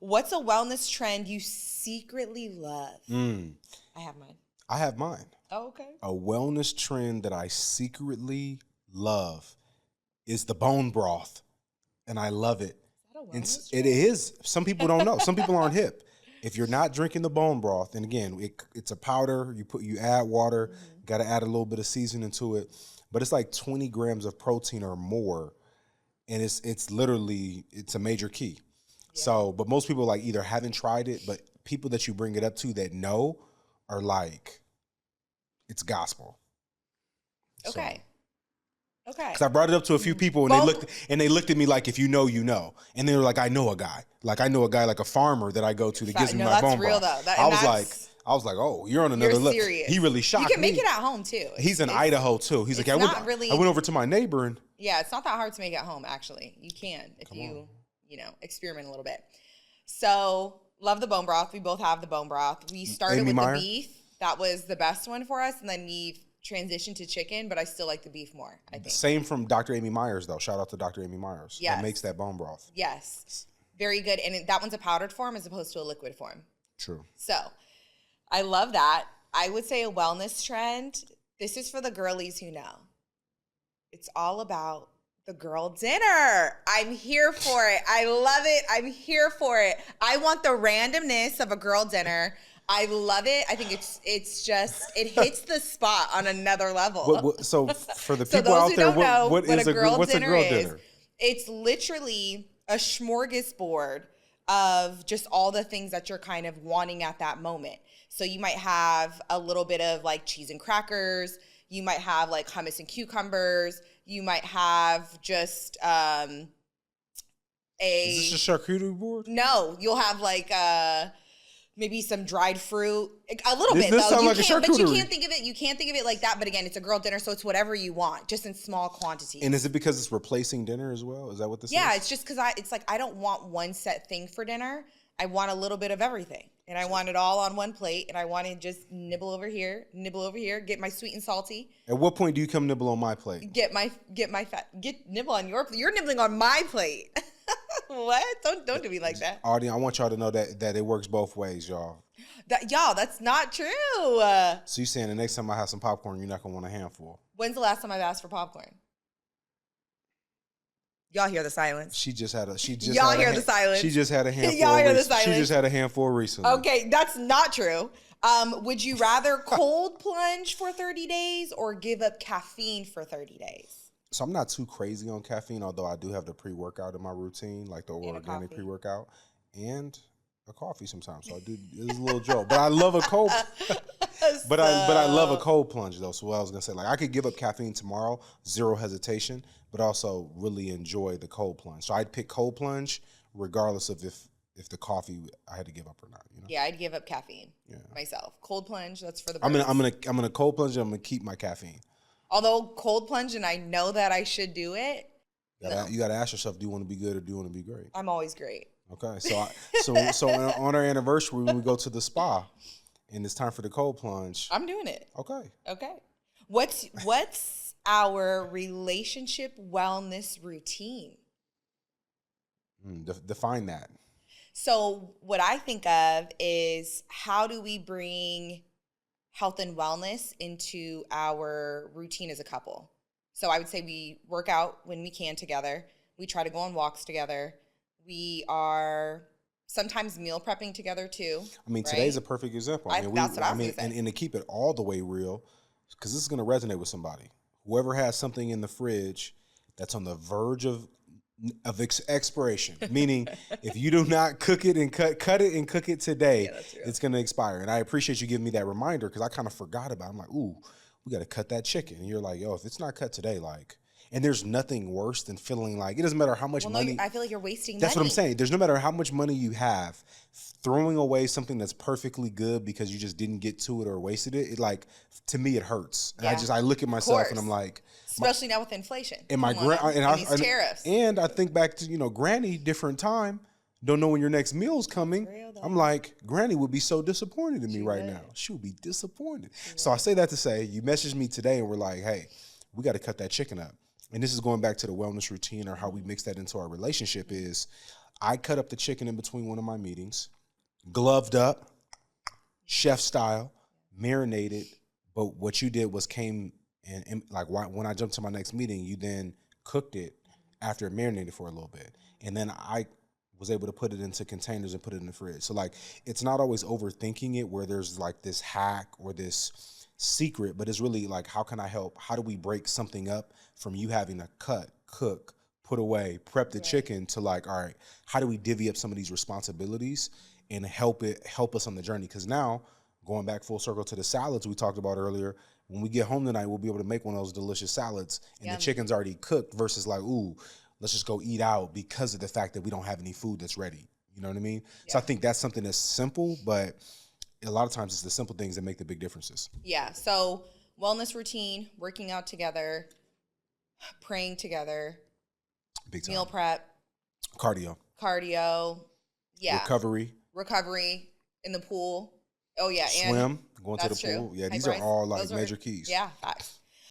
What's a wellness trend you secretly love? I have mine. I have mine. Oh, okay. A wellness trend that I secretly love is the bone broth, and I love it. Is that a wellness It trend? is. Some people don't know. Some people aren't hip. If you're not drinking the bone broth, and again, it's a powder. You add water. Got to add a little bit of seasoning to it, but it's like 20 grams of protein or more, and it's literally a major key. Yeah. So, but most people like either haven't tried it, but people that you bring it up to that know are like, it's gospel. Okay. Okay. Because I brought it up to a few people and they looked at me like, if you know, you know. And they were like, I know a guy. Like I know a guy, like a farmer that I go to that gives me my bone broth. Though. I was like, oh, you're on another level. He really shocked me. You can make it at home too. He's in Idaho too. He's like, I went over to my neighbor and. Yeah, it's not that hard to make at home. Actually, you can if you experiment a little bit. So love the bone broth. We both have the bone broth. We started with the beef. That was the best one for us, and then we've transitioned to chicken. But I still like the beef more. I think. Same from Dr. Amy Myers though. Shout out to Dr. Amy Myers. Yes. That makes that bone broth. Yes, very good. And that one's a powdered form as opposed to a liquid form. True. So I love that. I would say a wellness trend. This is for the girlies who know. It's all about the girl dinner. I'm here for it. I love it. I'm here for it. I want the randomness of a girl dinner. I love it. I think it's just, it hits the spot on another level. So for the people out there, what's a girl dinner? It's literally a smorgasbord of just all the things that you're kind of wanting at that moment. So you might have a little bit of like cheese and crackers. You might have like hummus and cucumbers. You might have just Is this a charcuterie board? No, you'll have like maybe some dried fruit, a little bit this though. Sounds like a charcuterie. But you can't think of it. You can't think of it like that. But again, it's a girl dinner, so it's whatever you want, just in small quantities. And is it because it's replacing dinner as well? Is that what this is? Yeah, it's just because it's like I don't want one set thing for dinner. I want a little bit of everything. And I want it all on one plate. And I want to just nibble over here, get my sweet and salty. At what point do you come nibble on my plate? Get nibble on your plate. You're nibbling on my plate. What? Don't do me like that. Audie, I want y'all to know that it works both ways, y'all. That's not true. So you saying the next time I have some popcorn, you're not going to want a handful? When's the last time I've asked for popcorn? Y'all hear the silence. She just had a handful. Y'all hear the silence. She just had a handful. Y'all hear the silence. She just had a handful recently. Okay, that's not true. Would you rather cold plunge for 30 days or give up caffeine for 30 days? So I'm not too crazy on caffeine, although I do have the pre-workout in my routine, like the organic pre-workout, and a coffee sometimes. So I do. It's a little joke, but I love a cold. But I love a cold plunge though. So what I was gonna say, like I could give up caffeine tomorrow, zero hesitation, but also really enjoy the cold plunge. So I'd pick cold plunge regardless of if the coffee I had to give up or not. You know? Yeah, I'd give up caffeine myself. Cold plunge, that's for the birds. I'm gonna cold plunge. And I'm gonna keep my caffeine. Although cold plunge, and I know that I should do it. You gotta ask yourself: do you want to be good or do you want to be great? I'm always great. Okay, so on our anniversary when we go to the spa, and it's time for the cold plunge. I'm doing it. Okay. What's our relationship wellness routine? Define that. So what I think of is how do we bring health and wellness into our routine as a couple? So I would say we work out when we can together. We try to go on walks together. We are sometimes meal prepping together too. I mean, today's a perfect example. That's what I was going to say. And to keep it all the way real, because this is going to resonate with somebody. Whoever has something in the fridge that's on the verge of expiration, meaning if you do not cook it and cut it and cook it today, it's going to expire. And I appreciate you giving me that reminder because I kind of forgot about it. I'm like, ooh, we got to cut that chicken. And you're like, yo, if it's not cut today, like, and there's nothing worse than feeling like it doesn't matter how much money. I feel like you're wasting money. That's what I'm saying. There's no matter how much money you have, throwing away something that's perfectly good because you just didn't get to it or wasted it. It like, to me, it hurts. And I look at myself and I'm like, especially now with inflation. And these tariffs. And I think back to, Granny, different time. Don't know when your next meal's coming. I'm like, Granny would be so disappointed in me right now. She would be disappointed. So I say that to say, you messaged me today and we're like, hey, we got to cut that chicken up. And this is going back to the wellness routine or how we mix that into our relationship is I cut up the chicken in between one of my meetings, gloved up, chef style, marinated. But what you did was came and like when I jumped to my next meeting, you then cooked it after it marinated for a little bit. And then I was able to put it into containers and put it in the fridge. So like, it's not always overthinking it where there's like this hack or this secret, but it's really like, how can I help? How do we break something up from you having to cut, cook, put away, prep the chicken to like, all right, how do we divvy up some of these responsibilities and help us on the journey? Because now, going back full circle to the salads we talked about earlier, when we get home tonight, we'll be able to make one of those delicious salads and the chicken's already cooked versus like, ooh, let's just go eat out because of the fact that we don't have any food that's ready. You know what I mean? Yeah. So I think that's something that's simple, but a lot of times it's the simple things that make the big differences. Yeah. So wellness routine, working out together, praying together, big time. Meal prep, cardio. Yeah. Recovery in the pool. Oh yeah. Swim, going to the pool. Yeah, these are all like major keys. Yeah. Facts.